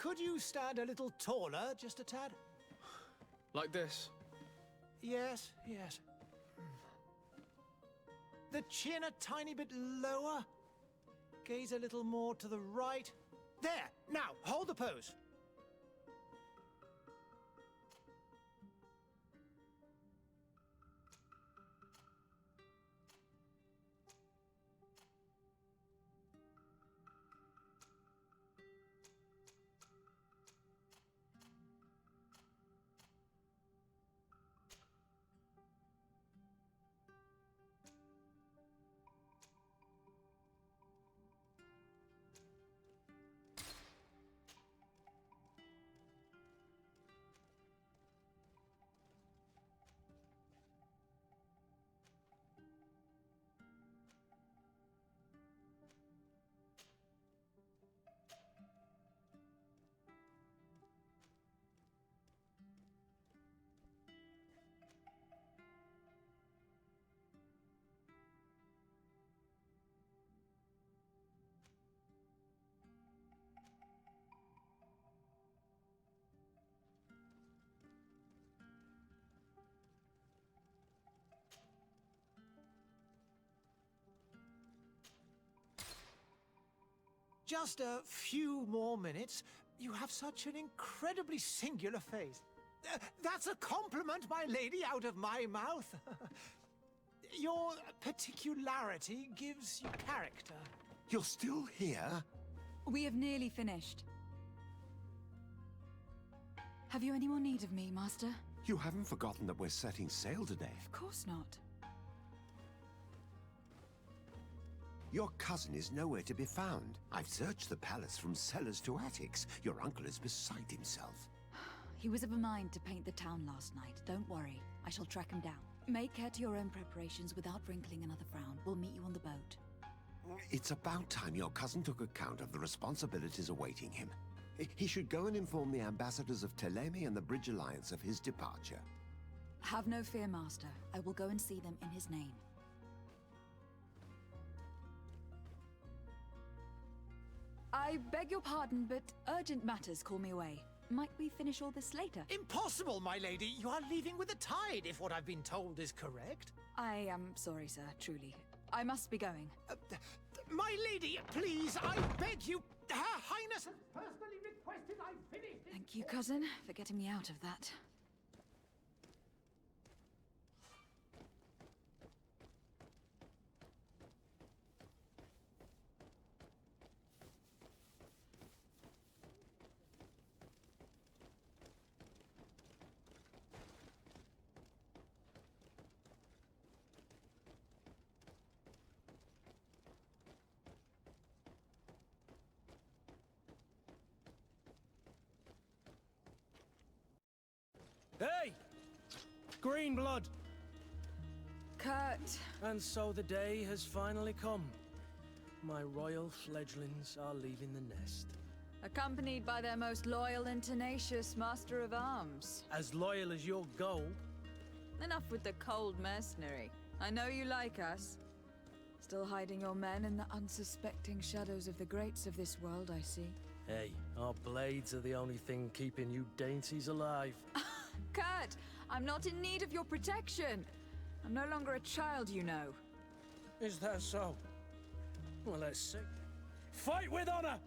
Could you stand a little taller, just a tad? Like this? Yes, yes. The chin a tiny bit lower. Gaze a little more to the right. There! Now, hold the pose. Just a few more minutes. You have such an incredibly singular face. That's a compliment, my lady, out of my mouth. Your particularity gives you character. You're still here? We have nearly finished. Have you any more need of me, Master? You haven't forgotten that we're setting sail today. Of course not. Your cousin is nowhere to be found. I've searched the palace from cellars to attics. Your uncle is beside himself. He was of a mind to paint the town last night. Don't worry. I shall track him down. Make care to your own preparations without wrinkling another frown. We'll meet you on the boat. It's about time your cousin took account of the responsibilities awaiting him. He should go and inform the ambassadors of Telemi and the Bridge Alliance of his departure. Have no fear, Master. I will go and see them in his name. I beg your pardon, but urgent matters call me away. Might we finish all this later? Impossible, my lady. You are leaving with the tide, if what I've been told is correct. I am sorry, sir, truly. I must be going. My lady, please, I beg you. Her Highness has personally requested I finish this. Thank you, cousin, for getting me out of that. Hey! Green blood! Kurt! And so the day has finally come. My royal fledglings are leaving the nest. Accompanied by their most loyal and tenacious Master of Arms. As loyal as your gold. Enough with the cold mercenary. I know you like us. Still hiding your men in the unsuspecting shadows of the greats of this world, I see. Hey, our blades are the only thing keeping you dainties alive. Kurt, I'm not in need of your protection. I'm no longer a child, you know. Is that so? Well, let's see. Fight with honor!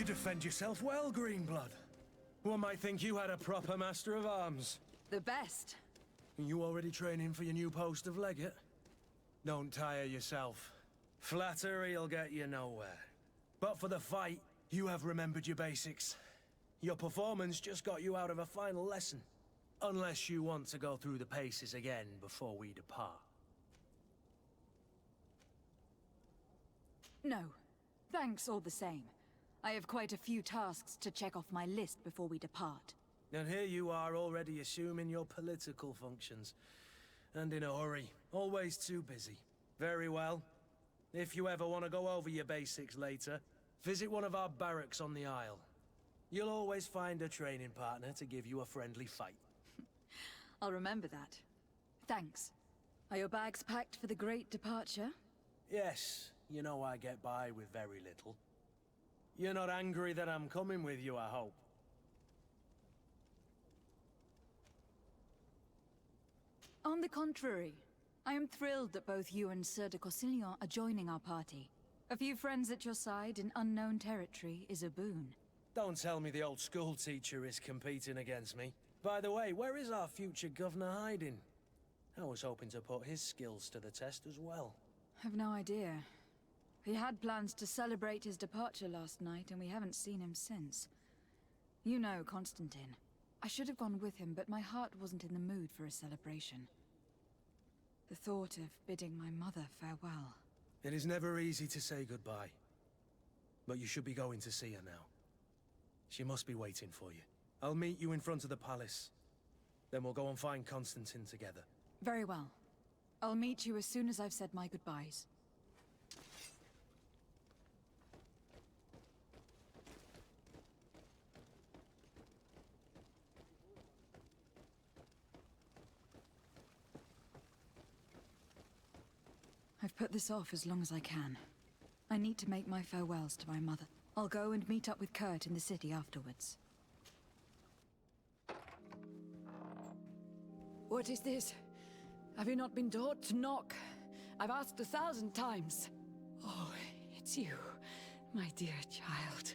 You defend yourself well, Greenblood. One might think you had a proper master of arms. The best. You already training for your new post of legate? Don't tire yourself. Flattery'll get you nowhere. But for the fight, you have remembered your basics. Your performance just got you out of a final lesson. Unless you want to go through the paces again before we depart. No. Thanks all the same. I have quite a few tasks to check off my list before we depart. And here you are already assuming your political functions. And in a hurry. Always too busy. Very well. If you ever want to go over your basics later, visit one of our barracks on the Isle. You'll always find a training partner to give you a friendly fight. I'll remember that. Thanks. Are your bags packed for the great departure? Yes, you know I get by with very little. You're not angry that I'm coming with you, I hope. On the contrary, I am thrilled that both you and Sir de Corsillon are joining our party. A few friends at your side in unknown territory is a boon. Don't tell me the old school teacher is competing against me. By the way, where is our future governor hiding? I was hoping to put his skills to the test as well. I've no idea. He had plans to celebrate his departure last night, and we haven't seen him since. You know Constantine. I should have gone with him, but my heart wasn't in the mood for a celebration. The thought of bidding my mother farewell. It is never easy to say goodbye. But you should be going to see her now. She must be waiting for you. I'll meet you in front of the palace. Then we'll go and find Constantine together. Very well. I'll meet you as soon as I've said my goodbyes. I've put this off as long as I can. I need to make my farewells to my mother. I'll go and meet up with Kurt in the city afterwards. What is this? Have you not been taught to knock? I've asked 1,000 times. Oh, it's you, my dear child.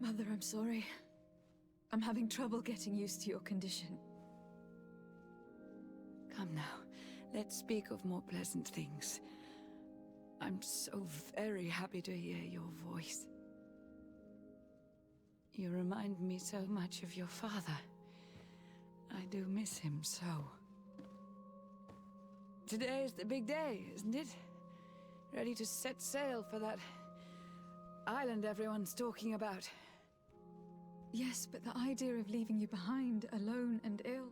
Mother, I'm sorry. I'm having trouble getting used to your condition. Come now, let's speak of more pleasant things. I'm so very happy to hear your voice. You remind me so much of your father. I do miss him so. Today is the big day, isn't it? Ready to set sail for that island everyone's talking about. Yes, but the idea of leaving you behind, alone and ill...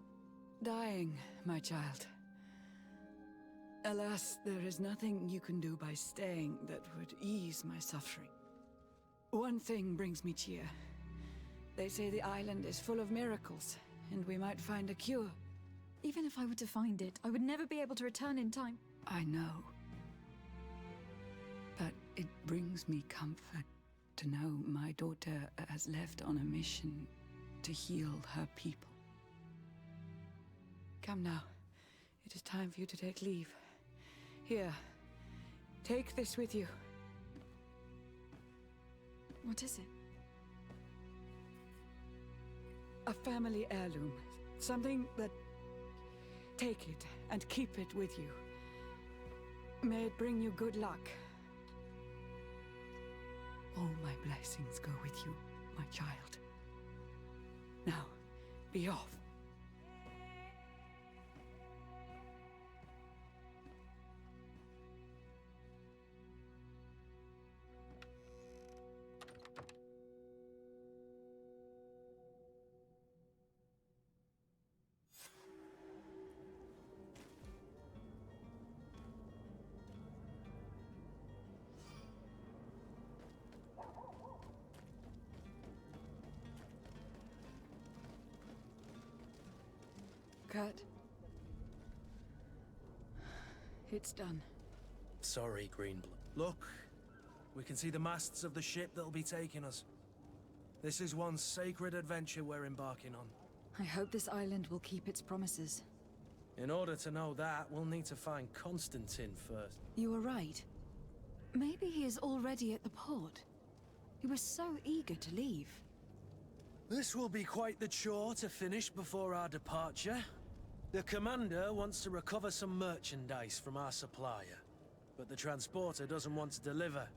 Dying, my child. Alas, there is nothing you can do by staying that would ease my suffering. One thing brings me cheer. They say the island is full of miracles, and we might find a cure. Even if I were to find it, I would never be able to return in time. I know. But it brings me comfort to know my daughter has left on a mission to heal her people. Come now. It is time for you to take leave. Here, take this with you. What is it? A family heirloom. Something that... Take it and keep it with you. May it bring you good luck. All my blessings go with you, my child. Now, be off. Kurt. It's done. Sorry, Greenblood. Look, we can see the masts of the ship that'll be taking us. This is one sacred adventure we're embarking on. I hope this island will keep its promises. In order to know that, we'll need to find Constantine first. You were right. Maybe he is already at the port. He was so eager to leave. This will be quite the chore to finish before our departure. The commander wants to recover some merchandise from our supplier, but the transporter doesn't want to deliver.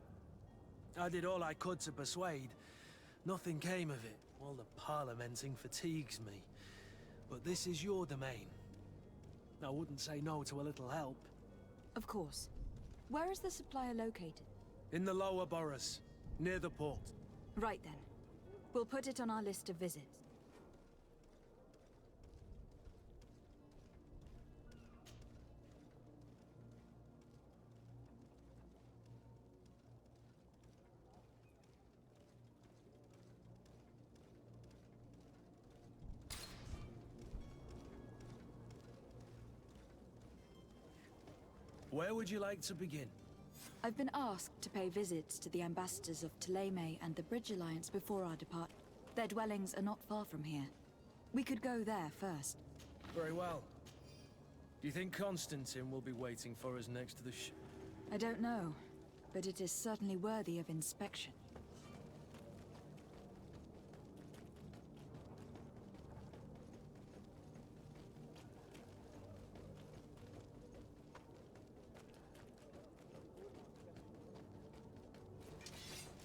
I did all I could to persuade. Nothing came of it. All the parliamenting fatigues me. But this is your domain. I wouldn't say no to a little help. Of course. Where is the supplier located? In the lower boroughs, near the port. Right then. We'll put it on our list of visits. Where would you like to begin? I've been asked to pay visits to the ambassadors of Thélème and the Bridge Alliance before our depart. Their dwellings are not far from here. We could go there first. Very well. Do you think Constantine will be waiting for us next to the I don't know, but it is certainly worthy of inspection.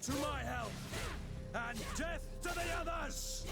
To my help! And death to the others!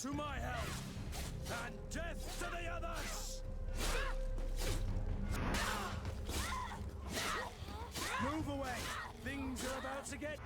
to my help! And death to the others! Move away! Things are about to get...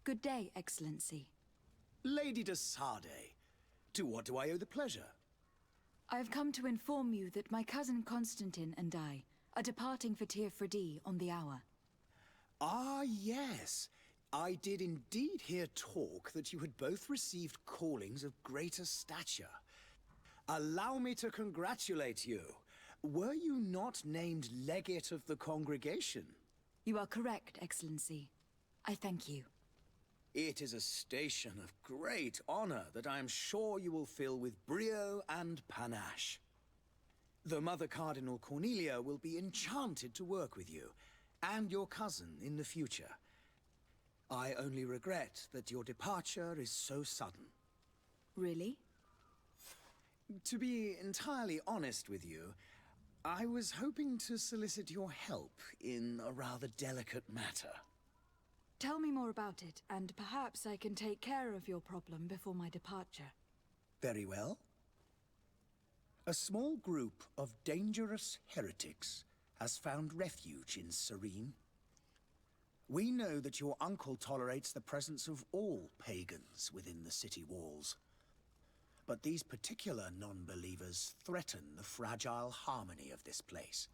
Good day, Excellency. Lady de Sardet, to what do I owe the pleasure? I have come to inform you that my cousin Constantine and I are departing for Tir Freddy on the hour. Ah, yes. I did indeed hear talk that you had both received callings of greater stature. Allow me to congratulate you. Were you not named legate of the congregation? You are correct, Excellency. I thank you. It is a station of great honor that I am sure you will fill with brio and panache. The Mother Cardinal Cornelia will be enchanted to work with you, and your cousin in the future. I only regret that your departure is so sudden. Really? To be entirely honest with you, I was hoping to solicit your help in a rather delicate matter. Tell me more about it, and perhaps I can take care of your problem before my departure. Very well. A small group of dangerous heretics has found refuge in Serene. We know that your uncle tolerates the presence of all pagans within the city walls. But these particular non-believers threaten the fragile harmony of this place.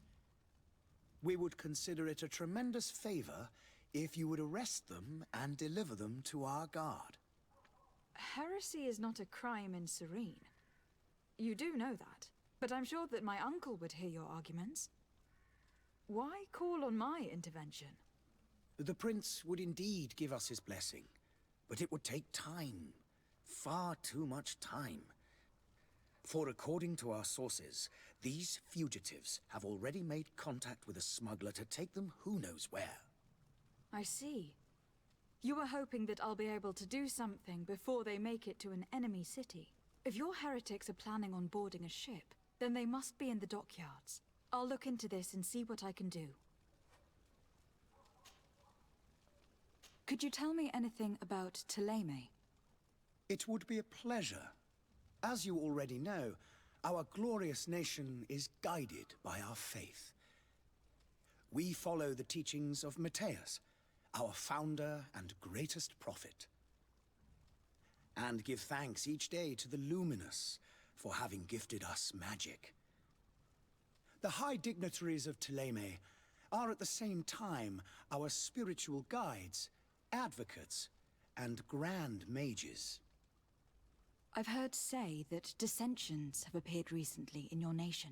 We would consider it a tremendous favor if you would arrest them and deliver them to our guard. Heresy is not a crime in Serene. You do know that, but I'm sure that my uncle would hear your arguments. Why call on my intervention? The prince would indeed give us his blessing, but it would take time. Far too much time. For according to our sources, these fugitives have already made contact with a smuggler to take them who knows where. I see. You were hoping that I'll be able to do something before they make it to an enemy city. If your heretics are planning on boarding a ship, then they must be in the dockyards. I'll look into this and see what I can do. Could you tell me anything about Thélème? It would be a pleasure. As you already know, our glorious nation is guided by our faith. We follow the teachings of Matthias, our founder and greatest prophet, and give thanks each day to the Luminous for having gifted us magic. The high dignitaries of Thélème are at the same time our spiritual guides, advocates, and grand mages. I've heard say that dissensions have appeared recently in your nation.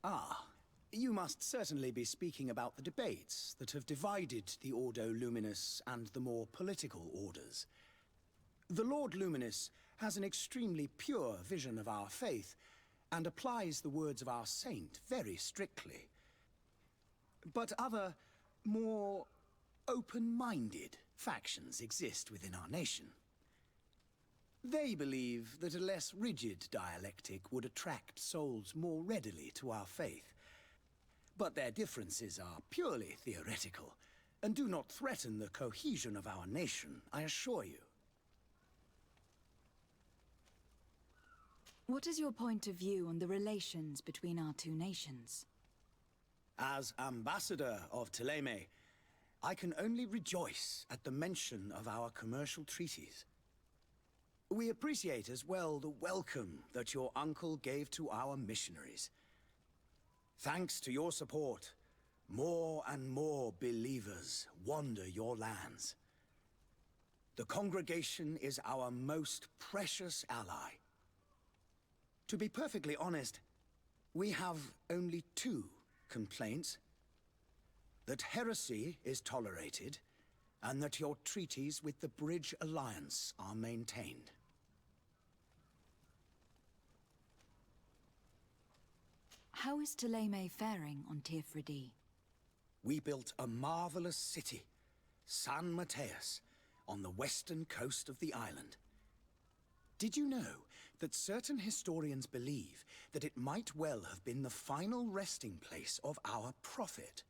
Ah, you must certainly be speaking about the debates that have divided the Ordo Luminous and the more political orders. The Lord Luminous has an extremely pure vision of our faith and applies the words of our saint very strictly. But other, more open-minded factions exist within our nation. They believe that a less rigid dialectic would attract souls more readily to our faith. But their differences are purely theoretical, and do not threaten the cohesion of our nation, I assure you. What is your point of view on the relations between our two nations? As ambassador of Thélème, I can only rejoice at the mention of our commercial treaties. We appreciate as well the welcome that your uncle gave to our missionaries. Thanks to your support, more and more believers wander your lands. The congregation is our most precious ally. To be perfectly honest, we have only two complaints. That heresy is tolerated, and that your treaties with the Bridge Alliance are maintained. How is Thélème faring on Tirfredi? We built a marvelous city, San Mateus, on the western coast of the island. Did you know that certain historians believe that it might well have been the final resting place of our prophet?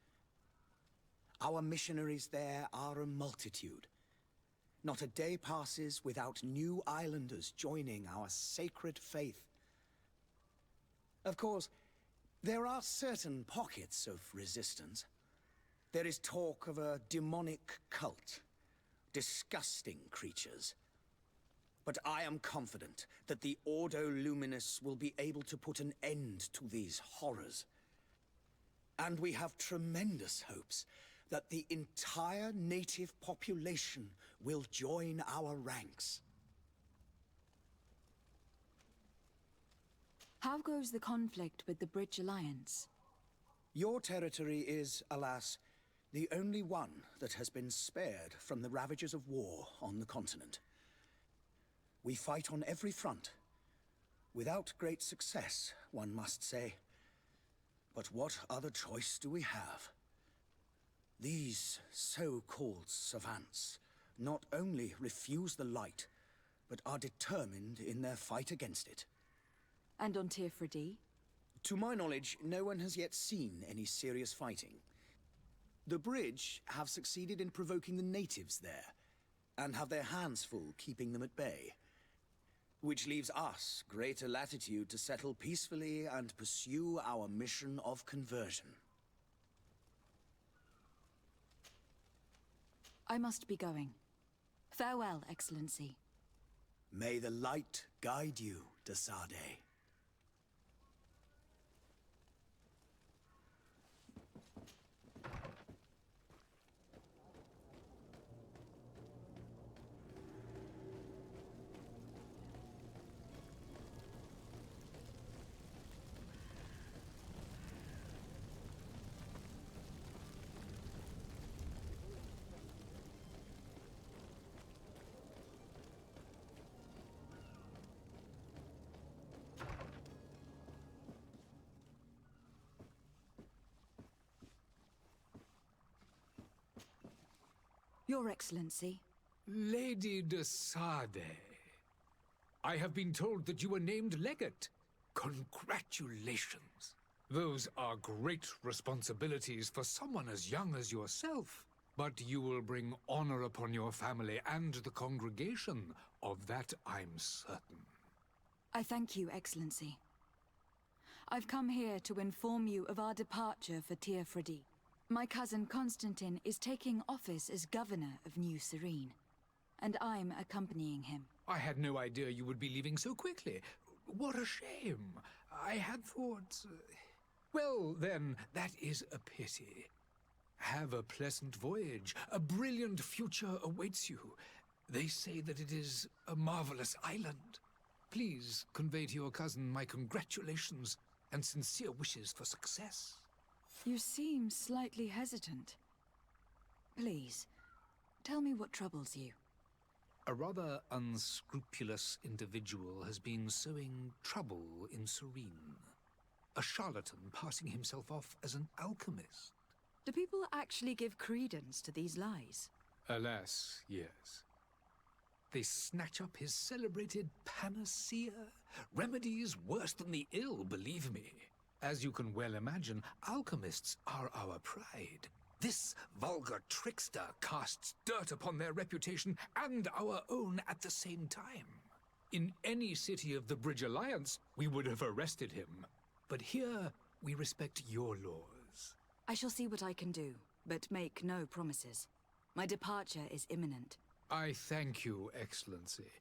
Our missionaries there are a multitude. Not a day passes without new islanders joining our sacred faith. Of course, there are certain pockets of resistance. There is talk of a demonic cult, disgusting creatures. But I am confident that the Ordo Luminous will be able to put an end to these horrors. And we have tremendous hopes that the entire native population will join our ranks. How goes the conflict with the Bridge Alliance? Your territory is, alas, the only one that has been spared from the ravages of war on the continent. We fight on every front. Without great success, one must say. But what other choice do we have? These so-called savants not only refuse the light, but are determined in their fight against it. And on Tirfredi? To my knowledge, no one has yet seen any serious fighting. The Bridge have succeeded in provoking the natives there, and have their hands full keeping them at bay. Which leaves us greater latitude to settle peacefully and pursue our mission of conversion. I must be going. Farewell, Excellency. May the light guide you, de Sade. Your Excellency. Lady de Sade, I have been told that you were named legate. Congratulations. Those are great responsibilities for someone as young as yourself. But you will bring honor upon your family and the congregation. Of that I'm certain. I thank you, Excellency. I've come here to inform you of our departure for Tirfredi. My cousin Constantine is taking office as governor of New Serene, and I'm accompanying him. I had no idea you would be leaving so quickly. What a shame. I had thought... Well, then, that is a pity. Have a pleasant voyage. A brilliant future awaits you. They say that it is a marvelous island. Please convey to your cousin my congratulations and sincere wishes for success. You seem slightly hesitant. Please, tell me what troubles you. A rather unscrupulous individual has been sowing trouble in Serene. A charlatan passing himself off as an alchemist. Do people actually give credence to these lies? Alas, yes. They snatch up his celebrated panacea. Remedies worse than the ill, believe me. As you can well imagine, alchemists are our pride. This vulgar trickster casts dirt upon their reputation and our own at the same time. In any city of the Bridge Alliance, we would have arrested him. But here, we respect your laws. I shall see what I can do. but make no promises. My departure is imminent. I thank you, Excellency.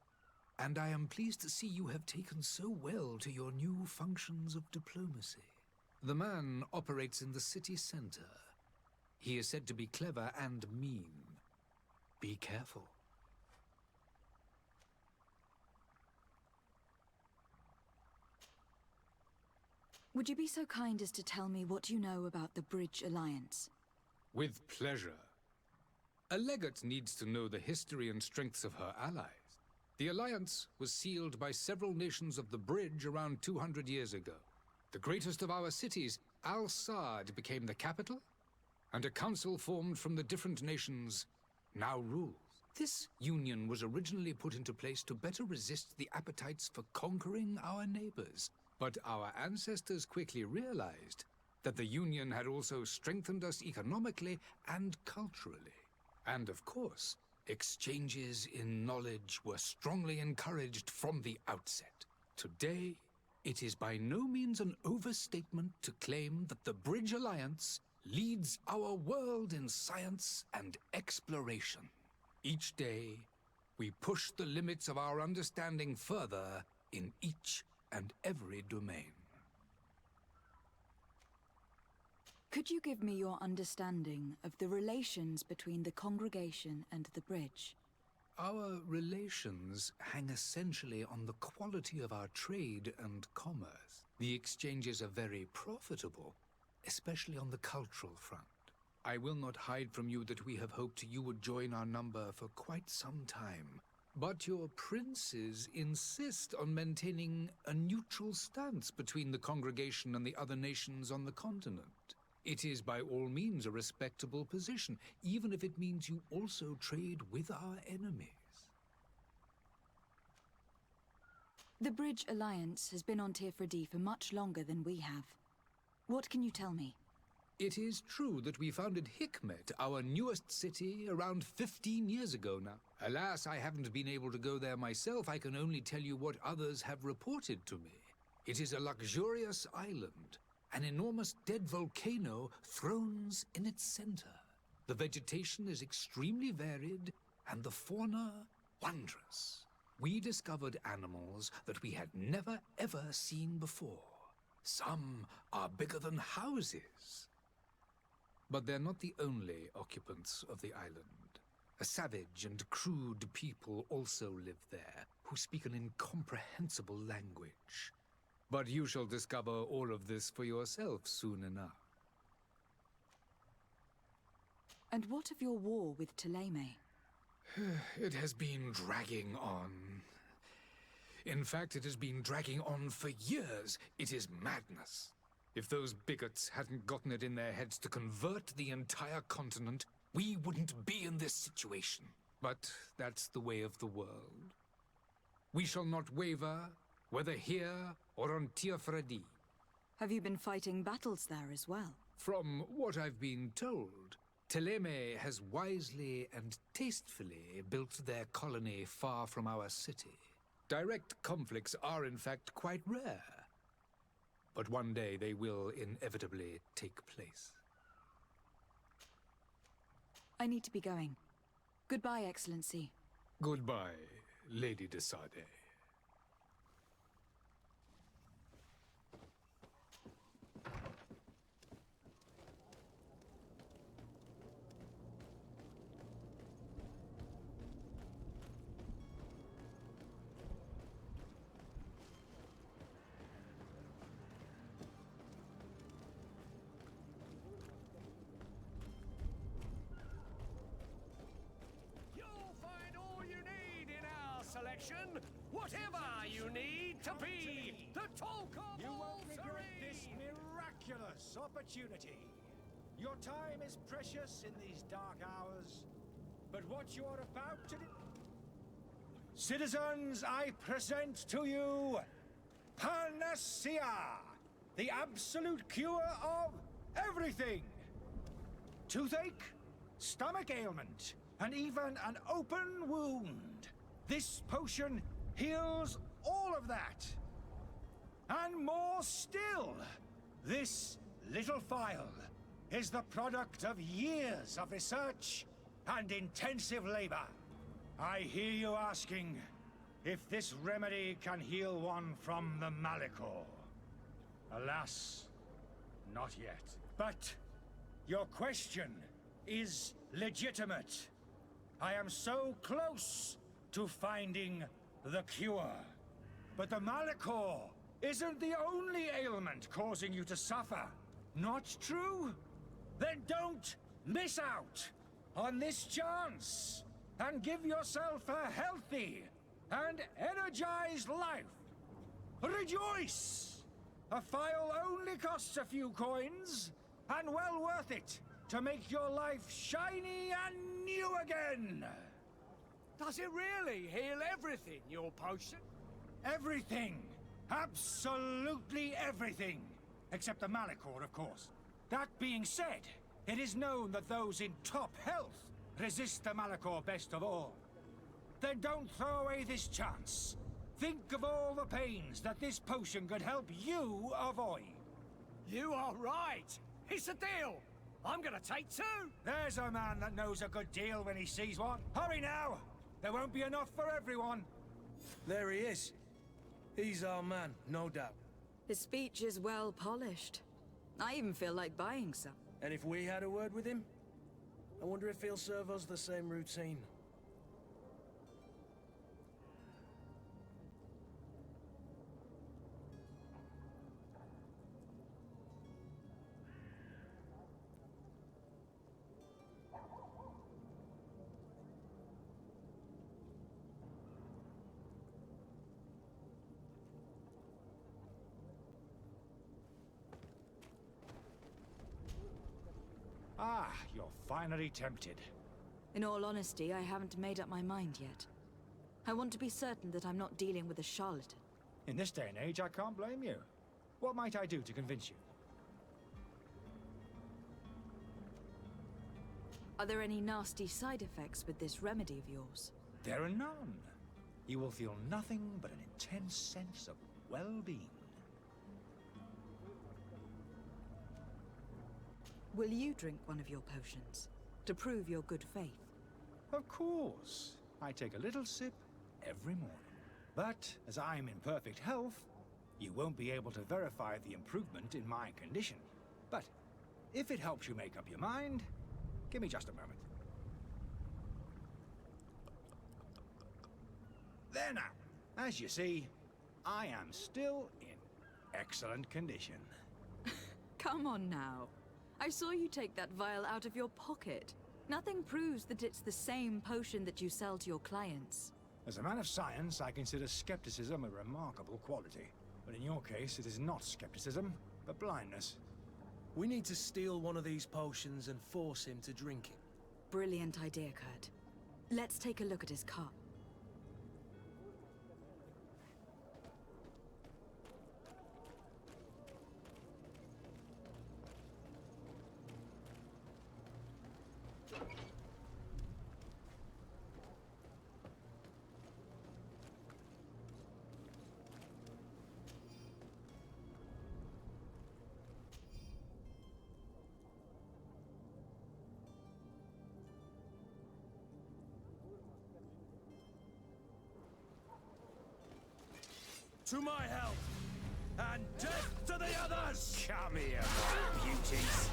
And I am pleased to see you have taken so well to your new functions of diplomacy. The man operates in the city center. He is said to be clever and mean. Be careful. Would you be so kind as to tell me what you know about the Bridge Alliance? With pleasure. A legate needs to know the history and strengths of her allies. The alliance was sealed by several nations of the Bridge around 200 years ago. The greatest of our cities, Al-Sad, became the capital, and a council formed from the different nations now rules. This union was originally put into place to better resist the appetites for conquering our neighbors. But our ancestors quickly realized that the union had also strengthened us economically and culturally. And of course, exchanges in knowledge were strongly encouraged from the outset. Today, it is by no means an overstatement to claim that the Bridge Alliance leads our world in science and exploration. Each day, we push the limits of our understanding further in each and every domain. Could you give me your understanding of the relations between the congregation and the Bridge? Our relations hang essentially on the quality of our trade and commerce. The exchanges are very profitable, especially on the cultural front. I will not hide from you that we have hoped you would join our number for quite some time. But your princes insist on maintaining a neutral stance between the congregation and the other nations on the continent. It is by all means a respectable position, even if it means you also trade with our enemies. The Bridge Alliance has been on Tirfredi for much longer than we have. What can you tell me? It is true that we founded Hikmet, our newest city, around 15 years ago now. Alas, I haven't been able to go there myself. I can only tell you what others have reported to me. It is a luxurious island. An enormous dead volcano thrones in its center. The vegetation is extremely varied, and the fauna wondrous. We discovered animals that we had never ever seen before. Some are bigger than houses. But they're not the only occupants of the island. A savage and crude people also live there, who speak an incomprehensible language. But you shall discover all of this for yourself soon enough. And what of your war with Thélème? It has been dragging on. In fact, it has been dragging on for years. It is madness. If those bigots hadn't gotten it in their heads to convert the entire continent, we wouldn't be in this situation. But that's the way of the world. We shall not waver, whether here or on Tirfredi. Have you been fighting battles there as well? From what I've been told, Thélème has wisely and tastefully built their colony far from our city. Direct conflicts are in fact quite rare. But one day they will inevitably take place. I need to be going. Goodbye, Excellency. Goodbye, Lady de Sade. Whatever you need to be, the talk of You all won't regret this serene. miraculous opportunity. Your time is precious in these dark hours, but what you are about to do... Citizens, I present to you Panacea, the absolute cure of everything. Toothache, stomach ailment, and even an open wound. This potion heals all of that. And more still, this little phial is the product of years of research and intensive labor. I hear you asking if this remedy can heal one from the Malachor. Alas, not yet. But your question is legitimate. I am so close to finding the cure. But the Malachor isn't the only ailment causing you to suffer. Not true? Then don't miss out on this chance and give yourself a healthy and energized life. Rejoice! A file only costs a few coins, and well worth it to make your life shiny and new again. Does it really heal everything, your potion? Everything. Absolutely everything. Except the Malachor, of course. That being said, it is known that those in top health resist the Malachor best of all. Then don't throw away this chance. Think of all the pains that this potion could help you avoid. You are right. It's a deal. I'm gonna take 2. There's a man that knows a good deal when he sees one. Hurry now! There won't be enough for everyone. There he is. He's our man, no doubt. His speech is well polished. I even feel like buying some. And if we had a word with him, I wonder if he'll serve us the same routine. Ah, you're finally tempted. In all honesty, I haven't made up my mind yet. I want to be certain that I'm not dealing with a charlatan. In this day and age, I can't blame you. What might I do to convince you? Are there any nasty side effects with this remedy of yours? There are none. You will feel nothing but an intense sense of well-being. Will you drink one of your potions to prove your good faith? Of course. I take a little sip every morning. But as I'm in perfect health, you won't be able to verify the improvement in my condition. But if it helps you make up your mind, give me just a moment. There now. As you see, I am still in excellent condition. Come on now. I saw you take that vial out of your pocket. Nothing proves that it's the same potion that you sell to your clients. As a man of science, I consider skepticism a remarkable quality. But in your case, it is not skepticism, but blindness. We need to steal one of these potions and force him to drink it. Brilliant idea, Kurt. Let's take a look at his cart. To my health! And death to the others! Come here, my beauties.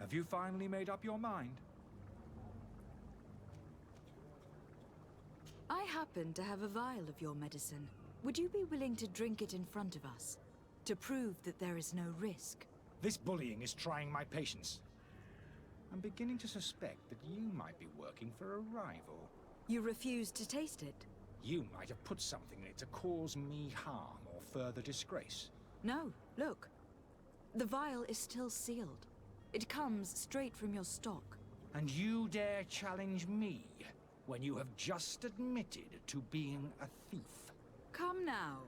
Have you finally made up your mind? happen to have a vial of your medicine. Would you be willing to drink it in front of us? To prove that there is no risk? This bullying is trying my patience. I'm beginning to suspect that you might be working for a rival. You refuse to taste it? You might have put something in it to cause me harm or further disgrace. No, look. The vial is still sealed. It comes straight from your stock. And you dare challenge me when you have just admitted to being a thief? Come now.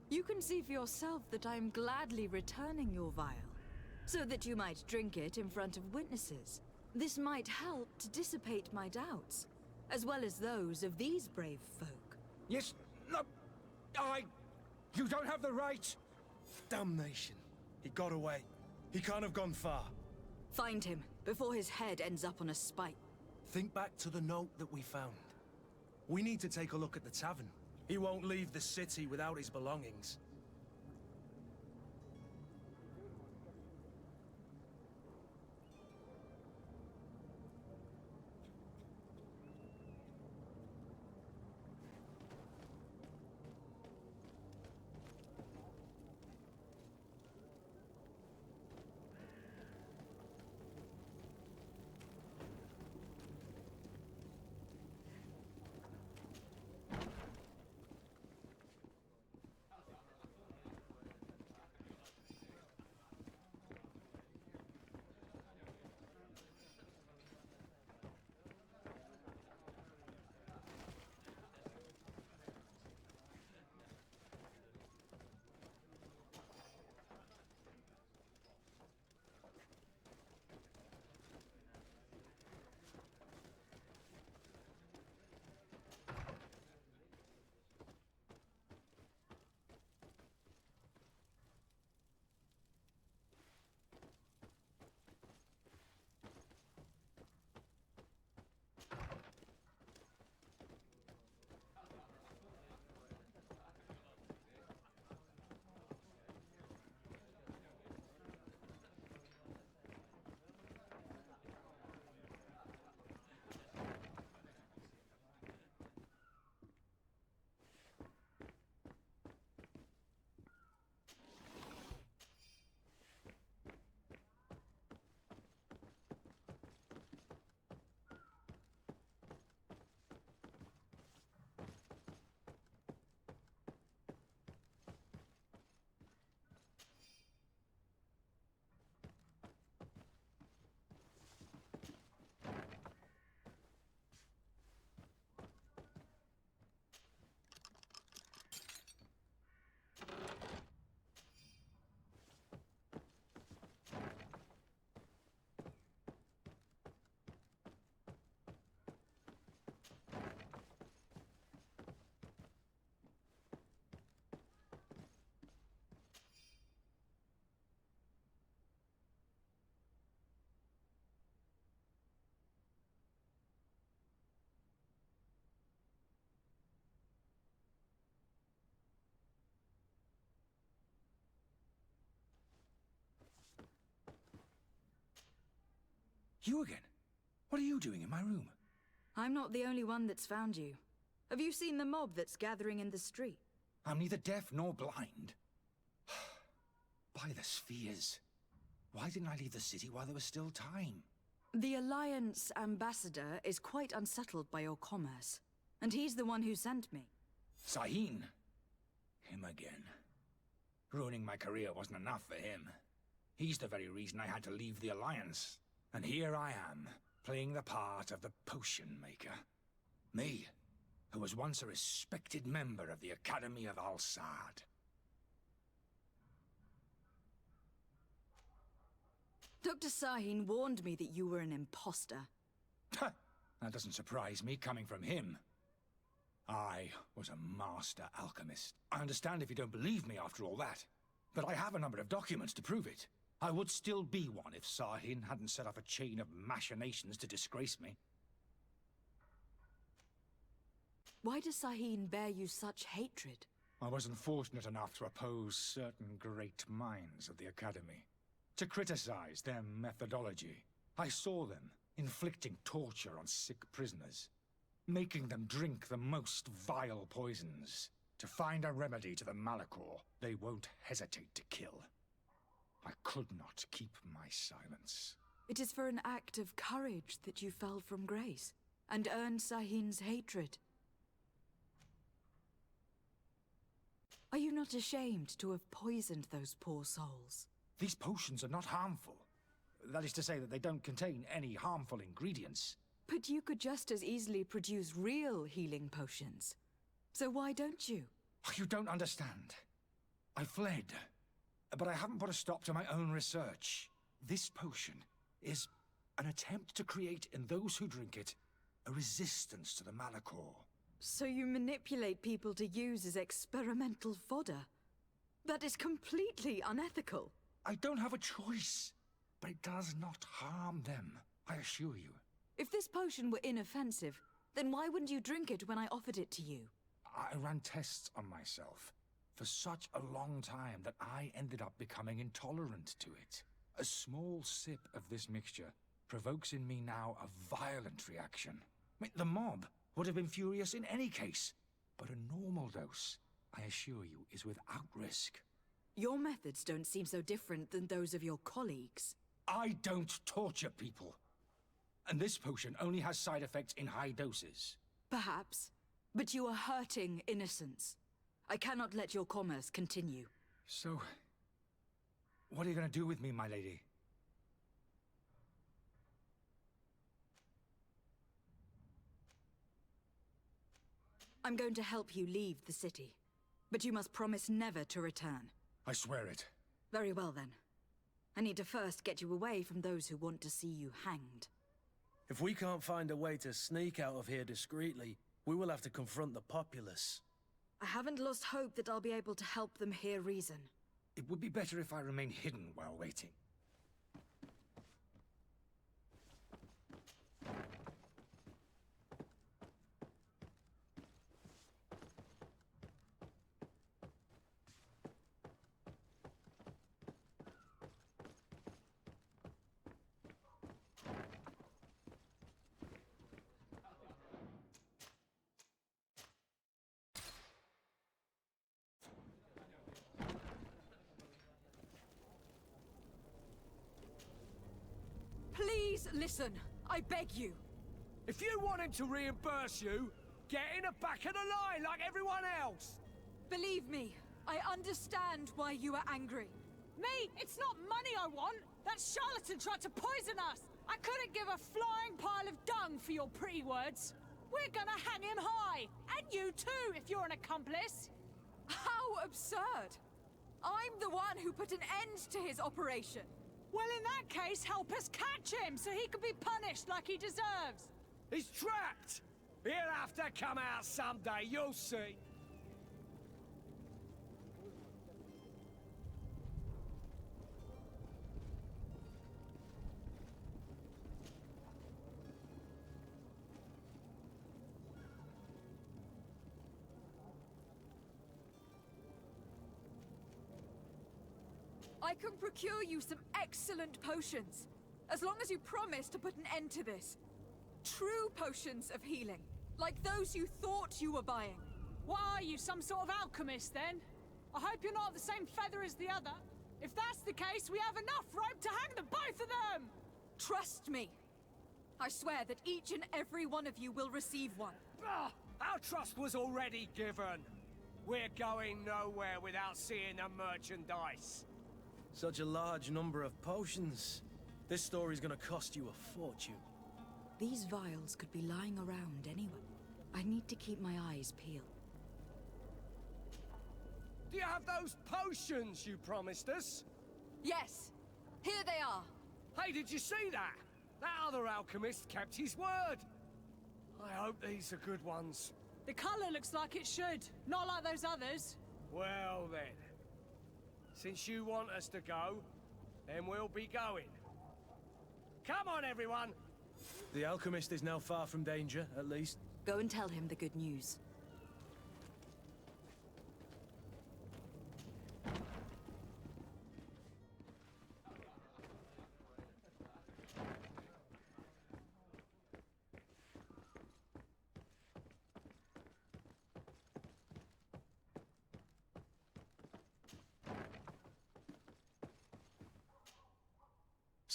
You can see for yourself that I am gladly returning your vial, so that you might drink it in front of witnesses. This might help to dissipate my doubts, as well as those of these brave folk. Yes, no, you don't have the right! Damnation. He got away. He can't have gone far. Find him, before his head ends up on a spike. Think back to the note that we found. We need to take a look at the tavern. He won't leave the city without his belongings. You again? What are you doing in my room? I'm not the only one that's found you. Have you seen the mob that's gathering in the street? I'm neither deaf nor blind. By the spheres. Why didn't I leave the city while there was still time? The Alliance ambassador is quite unsettled by your commerce, and he's the one who sent me. Sahin. Him again. Ruining my career wasn't enough for him. He's the very reason I had to leave the Alliance. And here I am, playing the part of the potion maker. Me, who was once a respected member of the Academy of Al-Saad. Dr. Sahin warned me that you were an imposter. That doesn't surprise me, coming from him. I was a master alchemist. I understand if you don't believe me after all that, but I have a number of documents to prove it. I would still be one if Sahin hadn't set off a chain of machinations to disgrace me. Why does Sahin bear you such hatred? I wasn't fortunate enough to oppose certain great minds of the Academy. To criticize their methodology. I saw them inflicting torture on sick prisoners. making them drink the most vile poisons. To find a remedy to the Malachor, they won't hesitate to kill. I could not keep my silence. It is for an act of courage that you fell from grace, and earned Sahin's hatred. Are you not ashamed to have poisoned those poor souls? These potions are not harmful. That is to say that they don't contain any harmful ingredients. But you could just as easily produce real healing potions. So why don't you? You don't understand. I fled, but I haven't put a stop to my own research. This potion is an attempt to create in those who drink it a resistance to the Malachor. So you manipulate people to use as experimental fodder? That is completely unethical. I don't have a choice, but it does not harm them, I assure you. If this potion were inoffensive, then why wouldn't you drink it when I offered it to you? I ran tests on myself for such a long time that I ended up becoming intolerant to it. A small sip of this mixture provokes in me now a violent reaction. The mob would have been furious in any case, but a normal dose, I assure you, is without risk. Your methods don't seem so different than those of your colleagues. I don't torture people. And this potion only has side effects in high doses. Perhaps. But you are hurting innocents. I cannot let your commerce continue. So, what are you going to do with me, my lady? I'm going to help you leave the city. But you must promise never to return. I swear it. Very well, then. I need to first get you away from those who want to see you hanged. If we can't find a way to sneak out of here discreetly, we will have to confront the populace. I haven't lost hope that I'll be able to help them hear reason. It would be better if I remain hidden while waiting. Please listen, I beg you. If you want him to reimburse you, get in the back of the line like everyone else. Believe me, I understand why you are angry. Me? It's not money I want. That charlatan tried to poison us. I couldn't give a flying pile of dung for your pretty words. We're gonna hang him high. And you too, if you're an accomplice. How absurd! I'm the one who put an end to his operation. Well, in that case, help us catch him so he can be punished like he deserves. He's trapped. He'll have to come out someday, you'll see. I can procure you some excellent potions, as long as you promise to put an end to this. True potions of healing, like those you thought you were buying. What are you, some sort of alchemist then? I hope you're not the same feather as the other. If that's the case, we have enough rope to hang the both of them! Trust me. I swear that each and every one of you will receive one. Our trust was already given. We're going nowhere without seeing the merchandise. Such a large number of potions. This story's gonna cost you a fortune. These vials could be lying around anywhere. I need to keep my eyes peeled. Do you have those potions you promised us? Yes, here they are. Hey, did you see that? That other alchemist kept his word. I hope these are good ones. The colour looks like it should, not like those others. Well then. Since you want us to go, then we'll be going. Come on, everyone! The alchemist is now far from danger, at least. Go and tell him the good news.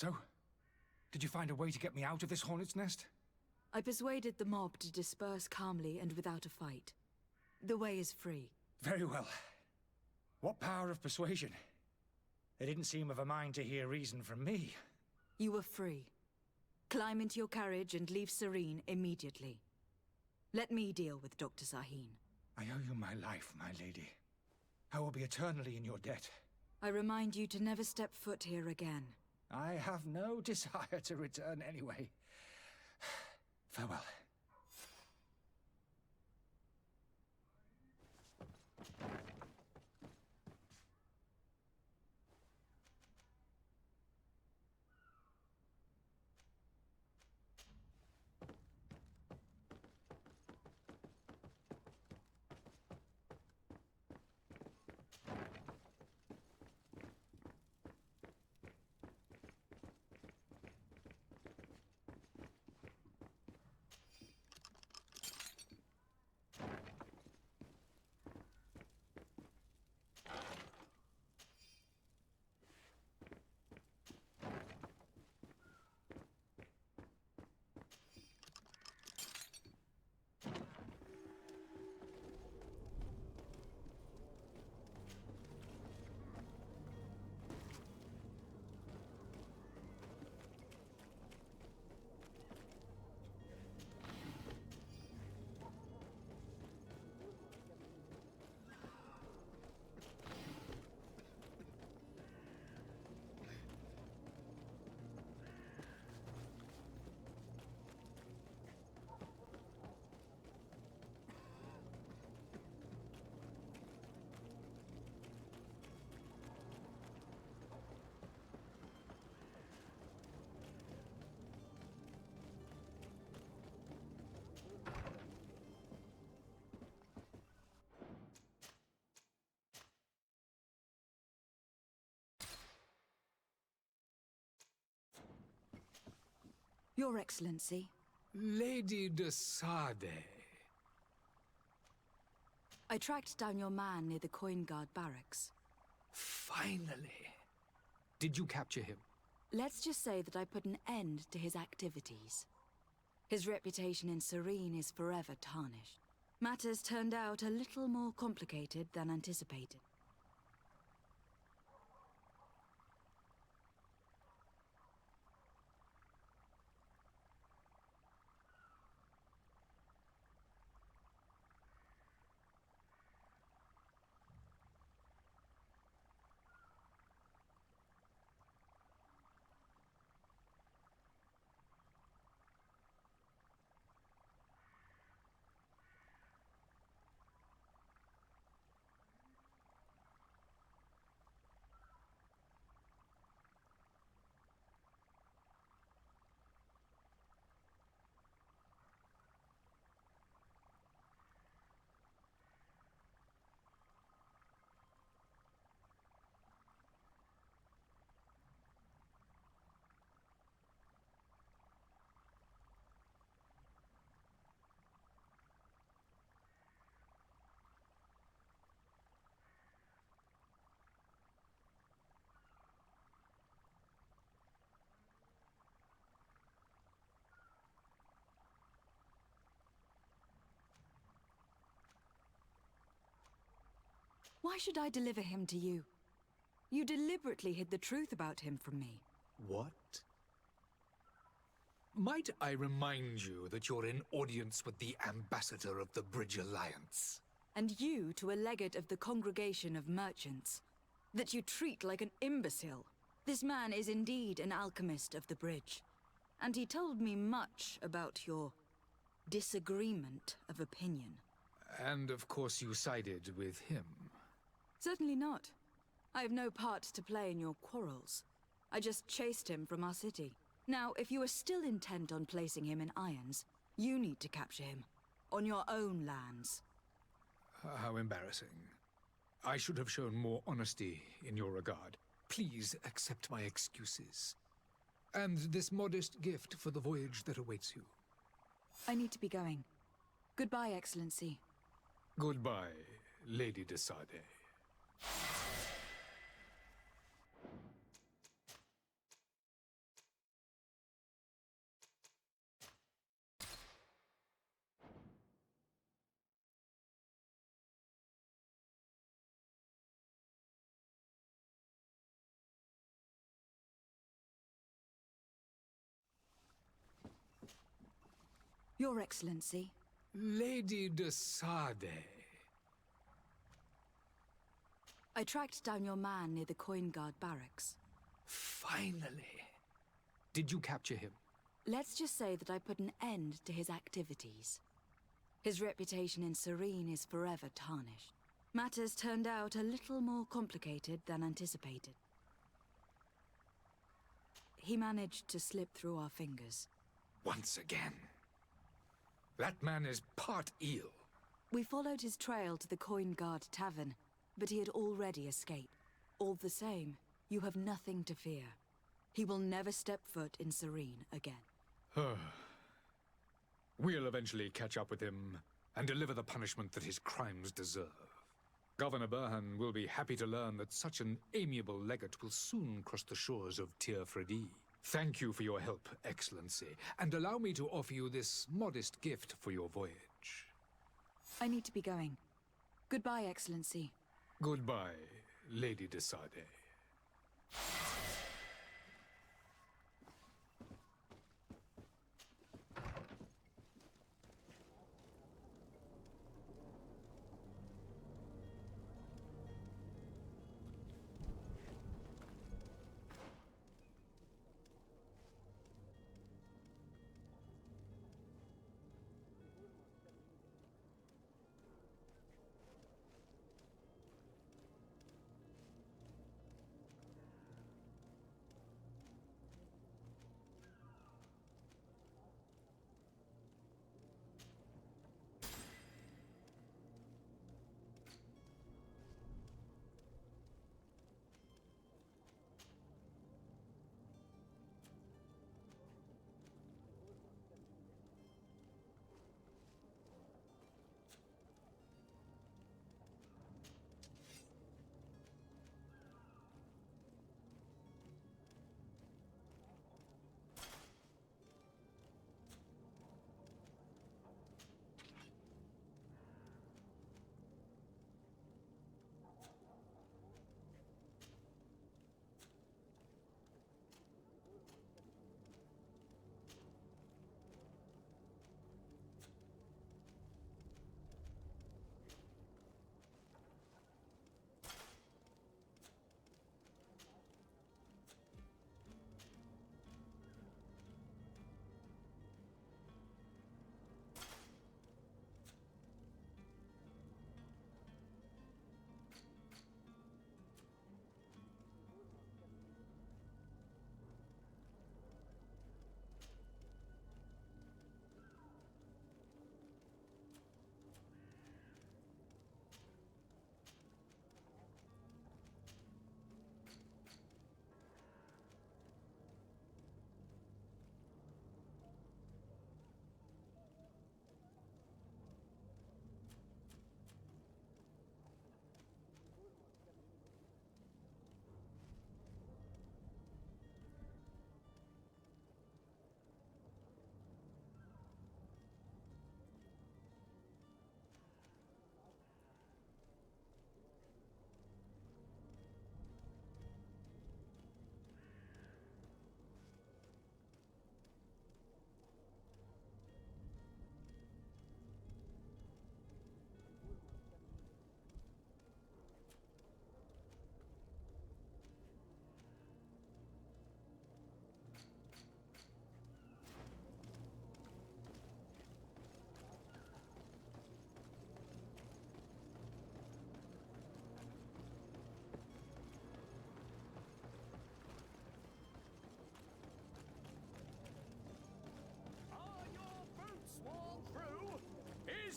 So, did you find a way to get me out of this hornet's nest? I persuaded the mob to disperse calmly and without a fight. The way is free. Very well. What power of persuasion? They didn't seem of a mind to hear reason from me. You were free. Climb into your carriage and leave Serene immediately. Let me deal with Dr. Sahin. I owe you my life, my lady. I will be eternally in your debt. I remind you to never step foot here again. I have no desire to return anyway. Farewell. Your Excellency. Lady de Sade. I tracked down your man near the Coin Guard barracks. Finally. Did you capture him? Let's just say that I put an end to his activities. His reputation in Serene is forever tarnished. Matters turned out a little more complicated than anticipated. Why should I deliver him to you? You deliberately hid the truth about him from me. What? Might I remind you that you're in audience with the ambassador of the Bridge Alliance? And you to a legate of the Congregation of Merchants. That you treat like an imbecile. This man is indeed an alchemist of the bridge. And he told me much about your disagreement of opinion. And of course you sided with him. Certainly not. I have no part to play in your quarrels. I just chased him from our city. Now, if you are still intent on placing him in irons, you need to capture him. On your own lands. How embarrassing. I should have shown more honesty in your regard. Please accept my excuses. And this modest gift for the voyage that awaits you. I need to be going. Goodbye, Excellency. Goodbye, Lady de Sade. Your Excellency. Lady de Sade. I tracked down your man near the Coin Guard barracks. Finally. Did you capture him? Let's just say that I put an end to his activities. His reputation in Serene is forever tarnished. Matters turned out a little more complicated than anticipated. He managed to slip through our fingers. Once again. That man is part eel. We followed his trail to the Coin Guard Tavern, but he had already escaped. All the same, you have nothing to fear. He will never step foot in Serene again. We'll eventually catch up with him and deliver the punishment that his crimes deserve. Governor Burhan will be happy to learn that such an amiable legate will soon cross the shores of Tir Fredi. Thank you for your help, Excellency, and allow me to offer you this modest gift for your voyage. I need to be going. Goodbye, Excellency. Goodbye, Lady de Sade.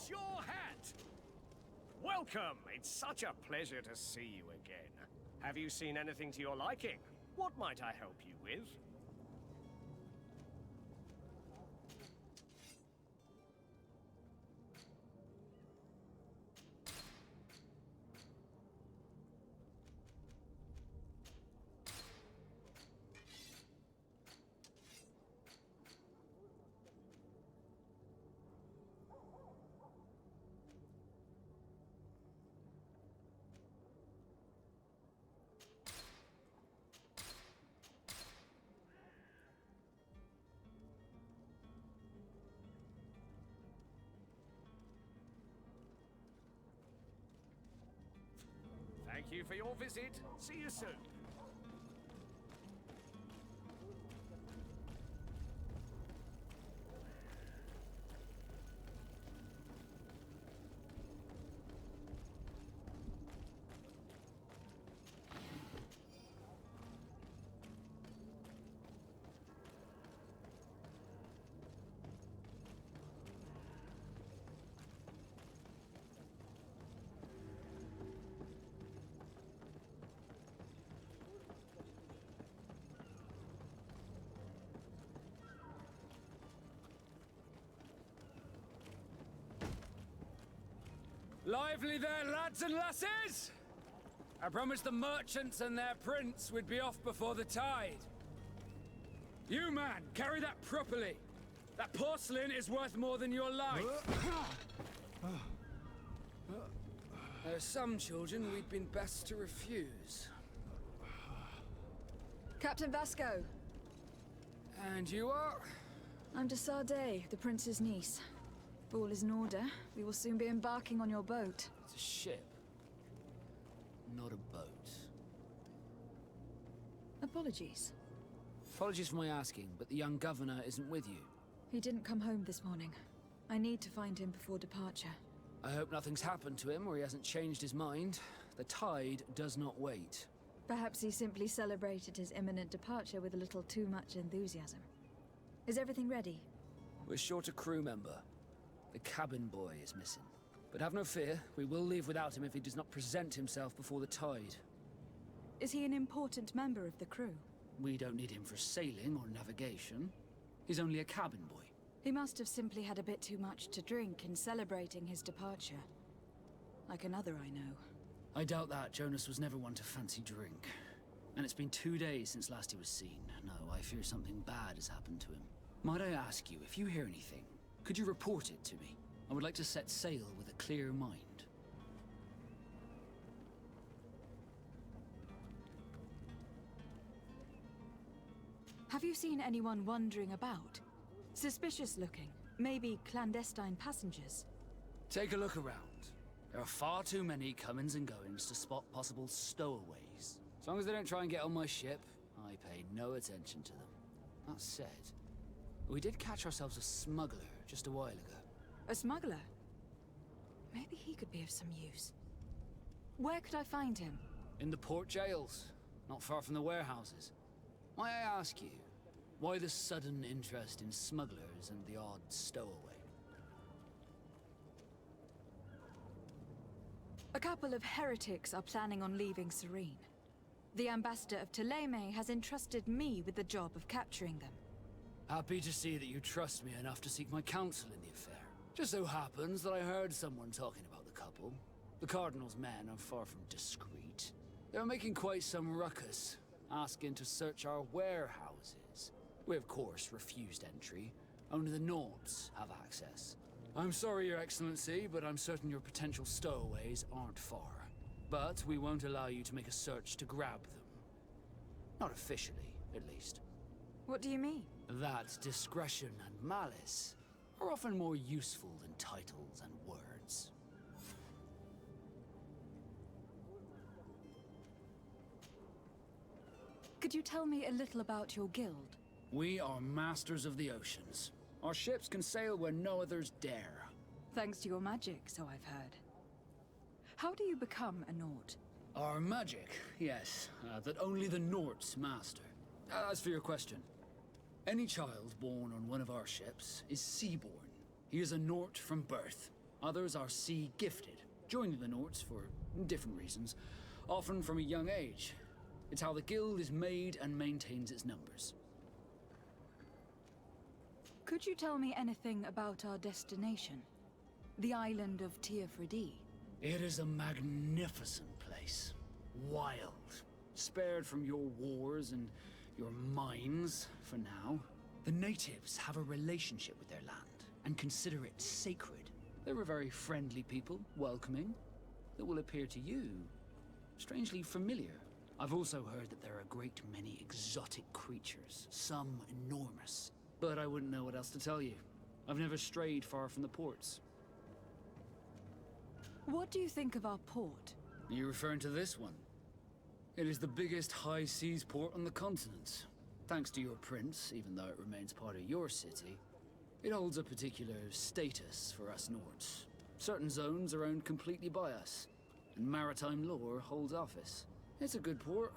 Your hat! Welcome! It's such a pleasure to see you again. Have you seen anything to your liking? What might I help you with? Thank you for your visit. See you soon. Lively there, lads and lasses! I promised the merchants and their prince we'd be off before the tide. You, man, carry that properly. That porcelain is worth more than your life. There are some children we'd been best to refuse. Captain Vasco. And you are? I'm de Sardet, the prince's niece. If all is in order, we will soon be embarking on your boat. It's a ship, not a boat. Apologies. Apologies for my asking, but the young governor isn't with you. He didn't come home this morning. I need to find him before departure. I hope nothing's happened to him or he hasn't changed his mind. The tide does not wait. Perhaps he simply celebrated his imminent departure with a little too much enthusiasm. Is everything ready? We're short a crew member. The cabin boy is missing. But have no fear, we will leave without him if he does not present himself before the tide. Is he an important member of the crew? We don't need him for sailing or navigation. He's only a cabin boy. He must have simply had a bit too much to drink in celebrating his departure. Like another I know. I doubt that. Jonas was never one to fancy drink. And it's been 2 days since last he was seen. No, I fear something bad has happened to him. Might I ask you, if you hear anything, could you report it to me? I would like to set sail with a clear mind. Have you seen anyone wandering about? Suspicious looking. Maybe clandestine passengers. Take a look around. There are far too many comings and goings to spot possible stowaways. As long as they don't try and get on my ship, I pay no attention to them. That said, we did catch ourselves a smuggler just a while ago. A smuggler? Maybe he could be of some use. Where could I find him? In the port jails, not far from the warehouses. May I ask you, why the sudden interest in smugglers and the odd stowaway? A couple of heretics are planning on leaving Serene. The ambassador of Thélème has entrusted me with the job of capturing them. Happy to see that you trust me enough to seek my counsel in the affair. Just so happens that I heard someone talking about the couple. The Cardinal's men are far from discreet. They're making quite some ruckus, asking to search our warehouses. We, of course, refused entry. Only the Nords have access. I'm sorry, Your Excellency, but I'm certain your potential stowaways aren't far. But we won't allow you to make a search to grab them. Not officially, at least. What do you mean? That discretion and malice are often more useful than titles and words. Could you tell me a little about your guild? We are masters of the oceans. Our ships can sail where no others dare. Thanks to your magic, so I've heard. How do you become a Nord? Our magic, yes, that only the Nords master. As for your question, any child born on one of our ships is sea-born. He is a Nord from birth. Others are sea-gifted, joining the Nords for different reasons, often from a young age. It's how the guild is made and maintains its numbers. Could you tell me anything about our destination? The island of Teofredi? It is a magnificent place. Wild. Spared from your wars and your mines, for now. The natives have a relationship with their land, and consider it sacred. They're a very friendly people, welcoming, that will appear to you strangely familiar. I've also heard that there are a great many exotic creatures, some enormous. But I wouldn't know what else to tell you. I've never strayed far from the ports. What do you think of our port? Are you referring to this one? It is the biggest high seas port on the continent. Thanks to your prince, even though it remains part of your city, it holds a particular status for us Nords. Certain zones are owned completely by us, and maritime law holds office. It's a good port.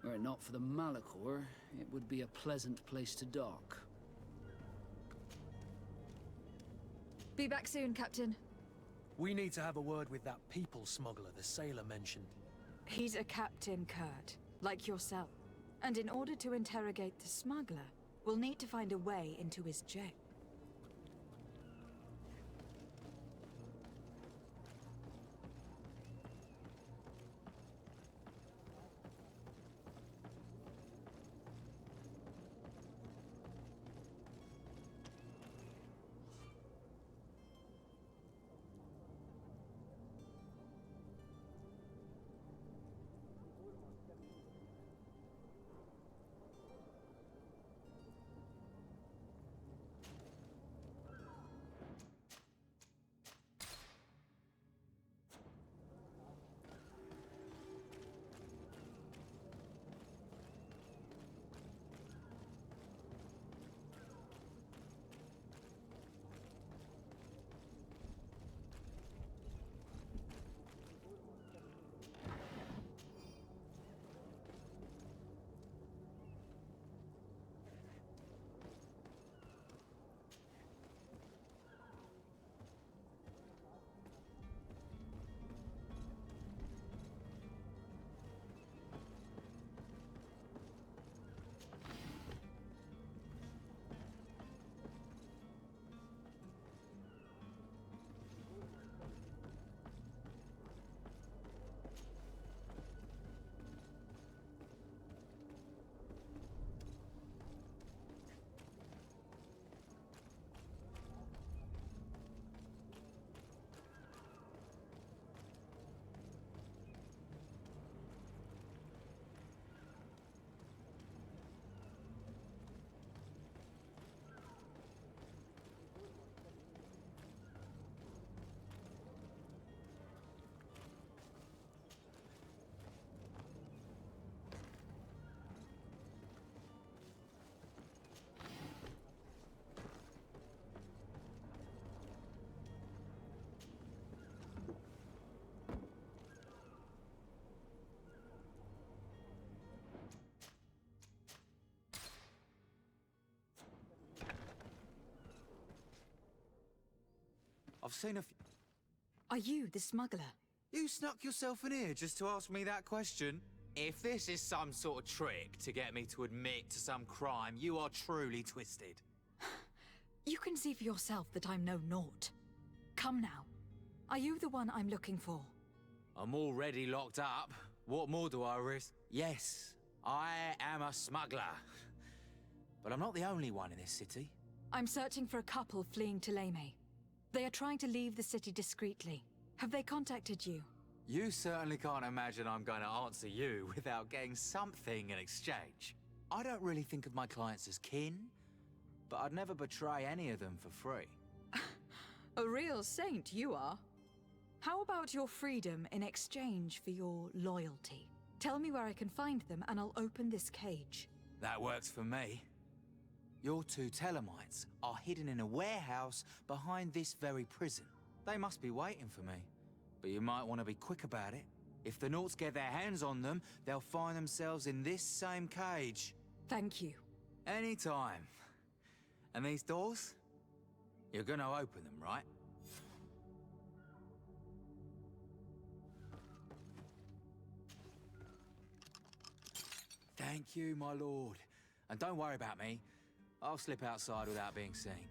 Were it not for the Malachor, it would be a pleasant place to dock. Be back soon, Captain. We need to have a word with that people smuggler the sailor mentioned. He's a captain, Kurt, like yourself. And in order to interrogate the smuggler, we'll need to find a way into his jail. I've seen a few... Are you the smuggler? You snuck yourself in here just to ask me that question? If this is some sort of trick to get me to admit to some crime, you are truly twisted. You can see for yourself that I'm no naught. Come now. Are you the one I'm looking for? I'm already locked up. What more do I risk? Yes, I am a smuggler. But I'm not the only one in this city. I'm searching for a couple fleeing Thélème. They are trying to leave the city discreetly. Have they contacted you? You certainly can't imagine I'm going to answer you without getting something in exchange. I don't really think of my clients as kin, but I'd never betray any of them for free. A real saint you are. How about your freedom in exchange for your loyalty? Tell me where I can find them and I'll open this cage. That works for me. Your two Telemites are hidden in a warehouse behind this very prison. They must be waiting for me. But you might want to be quick about it. If the Nauts get their hands on them, they'll find themselves in this same cage. Thank you. Anytime. And these doors? You're gonna open them, right? Thank you, my lord. And don't worry about me. I'll slip outside without being seen.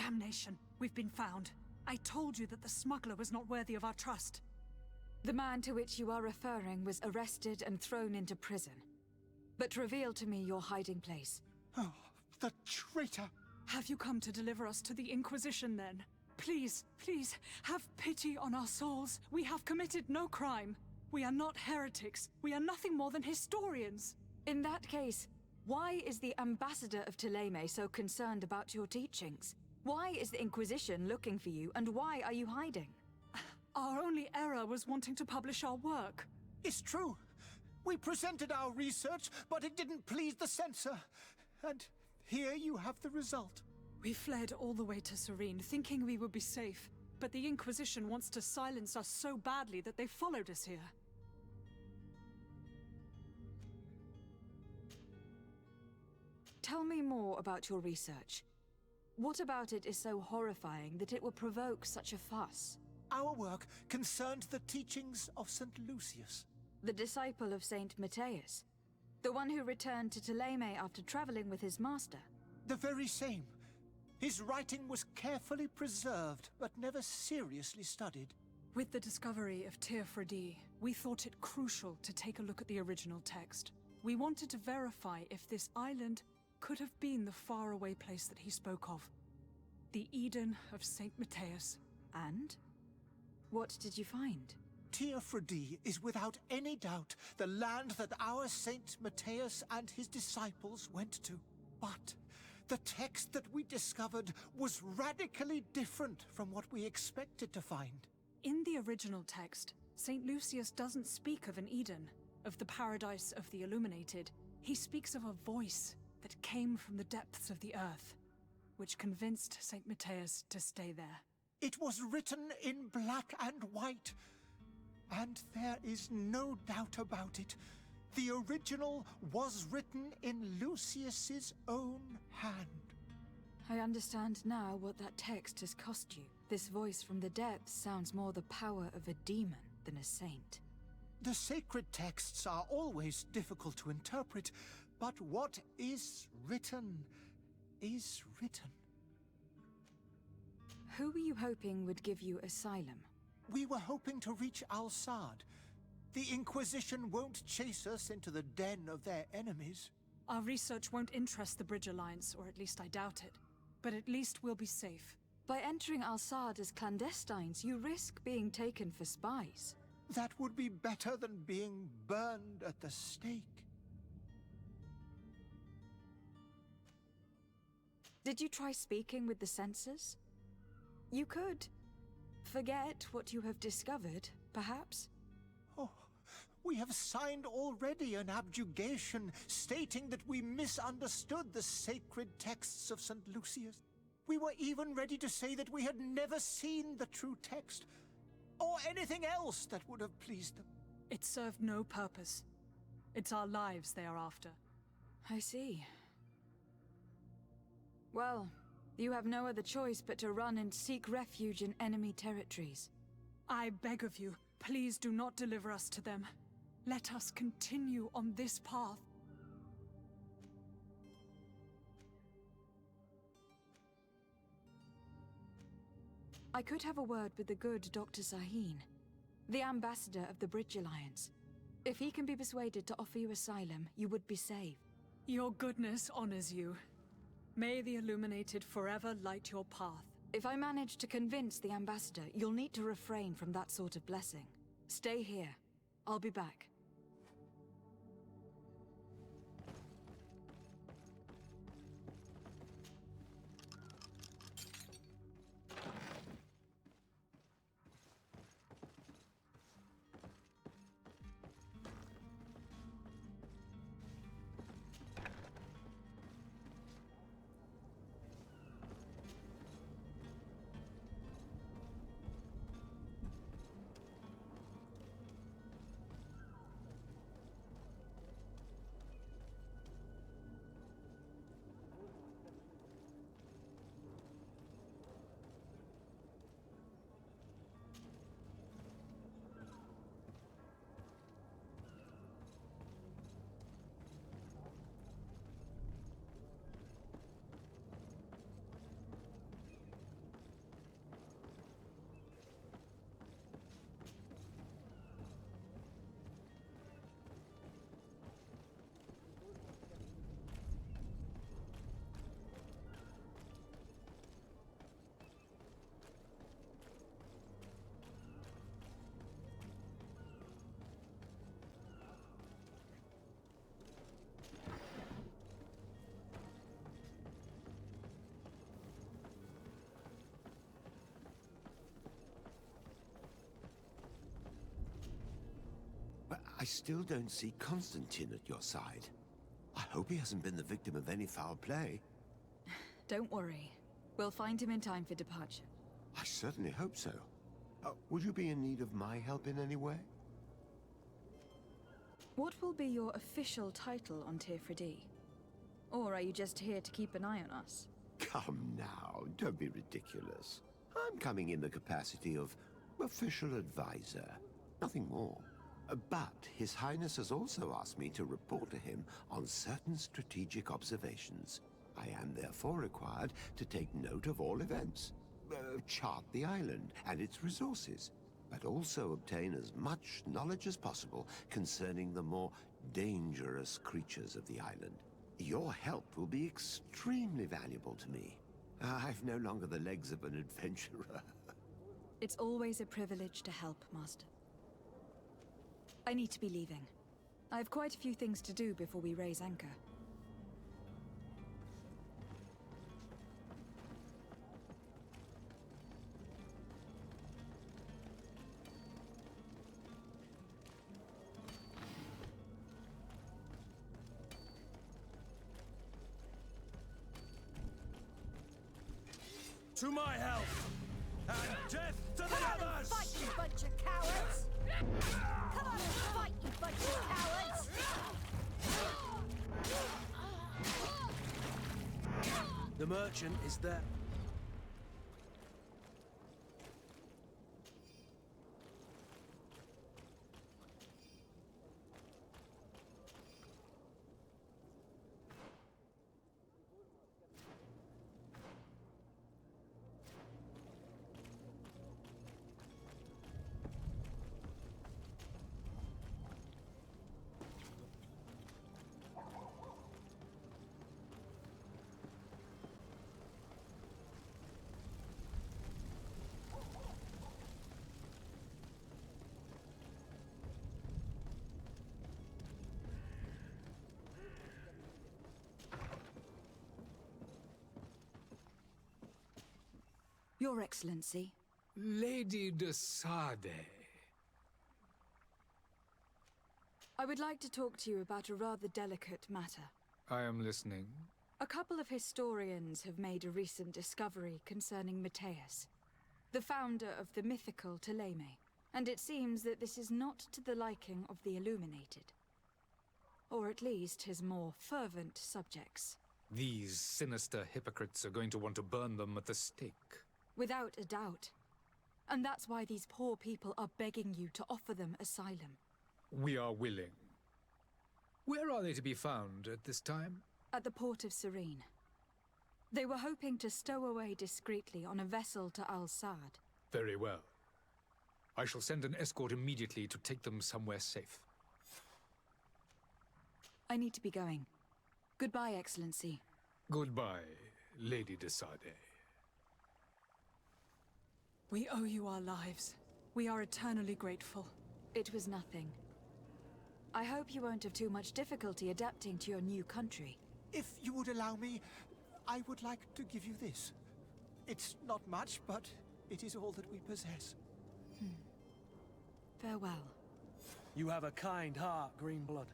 Damnation. We've been found. I told you that the smuggler was not worthy of our trust. The man to which you are referring was arrested and thrown into prison. But reveal to me your hiding place. Oh, the traitor! Have you come to deliver us to the Inquisition, then? Please, please, have pity on our souls. We have committed no crime. We are not heretics. We are nothing more than historians. In that case, why is the ambassador of Thélème so concerned about your teachings? Why is the Inquisition looking for you, and why are you hiding? Our only error was wanting to publish our work. It's true. We presented our research, but it didn't please the censor. And here you have the result. We fled all the way to Serene, thinking we would be safe. But the Inquisition wants to silence us so badly that they followed us here. Tell me more about your research. What about it is so horrifying that it would provoke such a fuss? Our work concerned the teachings of St. Lucius. The disciple of Saint Matthias. The one who returned to Thélème after traveling with his master. The very same. His writing was carefully preserved, but never seriously studied. With the discovery of Teofredi, we thought it crucial to take a look at the original text. We wanted to verify if this island could have been the faraway place that he spoke of. The Eden of Saint Matthias. And? What did you find? Teofredi is without any doubt the land that our Saint Matthias and his disciples went to. But the text that we discovered was radically different from what we expected to find. In the original text, Saint Lucius doesn't speak of an Eden, of the paradise of the illuminated. He speaks of a voice that came from the depths of the earth, which convinced Saint Matthias to stay there. It was written in black and white, and there is no doubt about it. The original was written in Lucius's own hand. I understand now what that text has cost you. This voice from the depths sounds more the power of a demon than a saint. The sacred texts are always difficult to interpret, but what is written is written. Who were you hoping would give you asylum? We were hoping to reach Al-Sad. The Inquisition won't chase us into the den of their enemies. Our research won't interest the Bridge Alliance, or at least I doubt it. But at least we'll be safe. By entering Al-Sad as clandestines, you risk being taken for spies. That would be better than being burned at the stake. Did you try speaking with the censors? You could. Forget what you have discovered, perhaps? Oh, we have signed already an abjugation stating that we misunderstood the sacred texts of St. Lucius. We were even ready to say that we had never seen the true text, or anything else that would have pleased them. It served no purpose. It's our lives they are after. I see. Well, you have no other choice but to run and seek refuge in enemy territories. I beg of you, please do not deliver us to them. Let us continue on this path. I could have a word with the good Dr. Sahin, the ambassador of the Bridge Alliance. If he can be persuaded to offer you asylum, you would be saved. Your goodness honors you. May the Illuminated forever light your path. If I manage to convince the ambassador, you'll need to refrain from that sort of blessing. Stay here. I'll be back. still don't see Constantine at your side. I hope he hasn't been the victim of any foul play. Don't worry. We'll find him in time for departure. I certainly hope so. Would you be in need of my help in any way? What will be your official title on Tirfredi? Or are you just here to keep an eye on us? Come now, don't be ridiculous. I'm coming in the capacity of official advisor, nothing more. But His Highness has also asked me to report to him on certain strategic observations. I am therefore required to take note of all events, chart the island and its resources, but also obtain as much knowledge as possible concerning the more dangerous creatures of the island. Your help will be extremely valuable to me. I've no longer the legs of an adventurer. It's always a privilege to help, Master. I need to be leaving. I have quite a few things to do before we raise anchor. To my help! And death to the Come on and others! fight, you bunch of cowards! Come on and fight, you bunch of cowards! The merchant is there. Your Excellency. Lady de Sade. I would like to talk to you about a rather delicate matter. I am listening. A couple of historians have made a recent discovery concerning Matthias, the founder of the mythical Ptolemy, and it seems that this is not to the liking of the Illuminated. Or at least his more fervent subjects. These sinister hypocrites are going to want to burn them at the stake. Without a doubt. And that's why these poor people are begging you to offer them asylum. We are willing. Where are they to be found at this time? At the port of Serene. They were hoping to stow away discreetly on a vessel to Al-Sad. Very well. I shall send an escort immediately to take them somewhere safe. I need to be going. Goodbye, Excellency. Goodbye, Lady de Sade. We owe you our lives. We are eternally grateful. It was nothing. I hope you won't have too much difficulty adapting to your new country. If you would allow me, I would like to give you this. It's not much, but it is all that we possess. Farewell. You have a kind heart, Greenblood.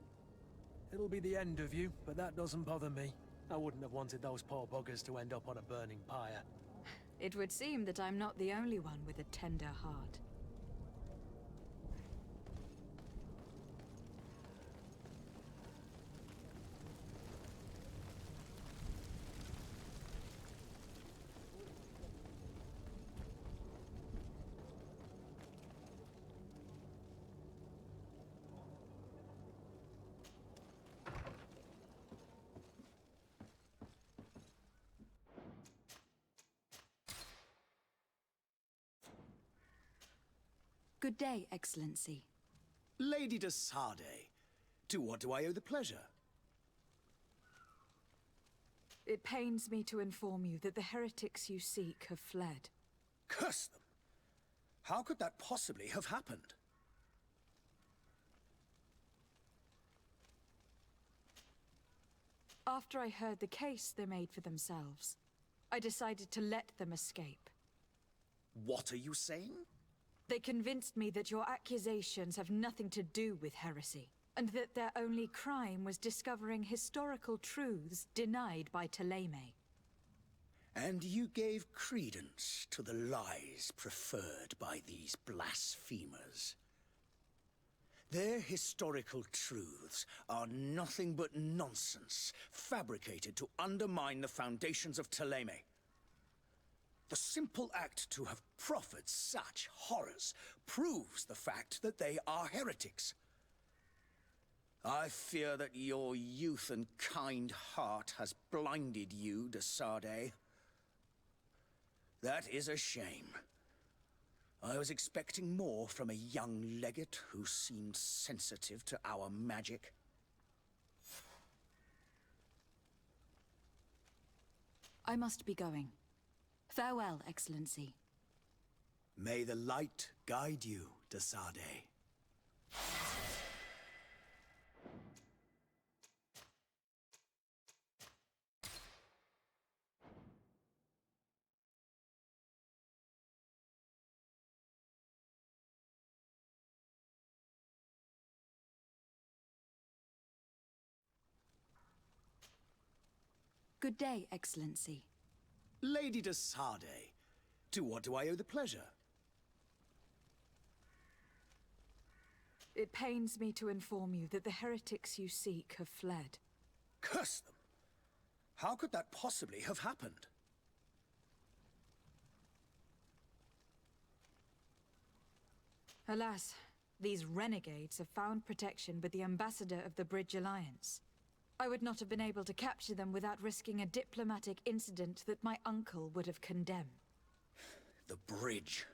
It'll be the end of you, but that doesn't bother me. I wouldn't have wanted those poor buggers to end up on a burning pyre. It would seem that I'm not the only one with a tender heart. Good day, Excellency. Lady de Sade, to what do I owe the pleasure? It pains me to inform you that the heretics you seek have fled. Curse them! How could that possibly have happened? After I heard the case they made for themselves, I decided to let them escape. What are you saying? They convinced me that your accusations have nothing to do with heresy, and that their only crime was discovering historical truths denied by Ptolemy. And you gave credence to the lies preferred by these blasphemers. Their historical truths are nothing but nonsense, fabricated to undermine the foundations of Ptolemy. The simple act to have proffered such horrors proves the fact that they are heretics. I fear that your youth and kind heart has blinded you, de Sardet. That is a shame. I was expecting more from a young legate who seemed sensitive to our magic. I must be going. Farewell, Excellency. May the light guide you, de Sardet. Good day, Excellency. Lady de Sardet, to what do I owe the pleasure? It pains me to inform you that the heretics you seek have fled. Curse them! How could that possibly have happened? Alas, these renegades have found protection with the ambassador of the Bridge Alliance. I would not have been able to capture them without risking a diplomatic incident that my uncle would have condemned. The bridge.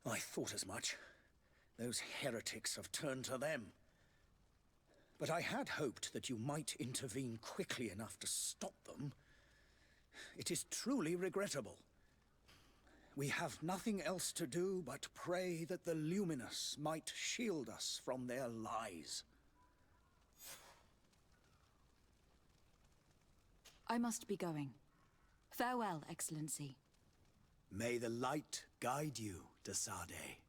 I thought as much. Those heretics have turned to them. But I had hoped that you might intervene quickly enough to stop them. It is truly regrettable. We have nothing else to do but pray that the Luminous might shield us from their lies. I must be going. Farewell, Excellency. May the light guide you, de Sardet.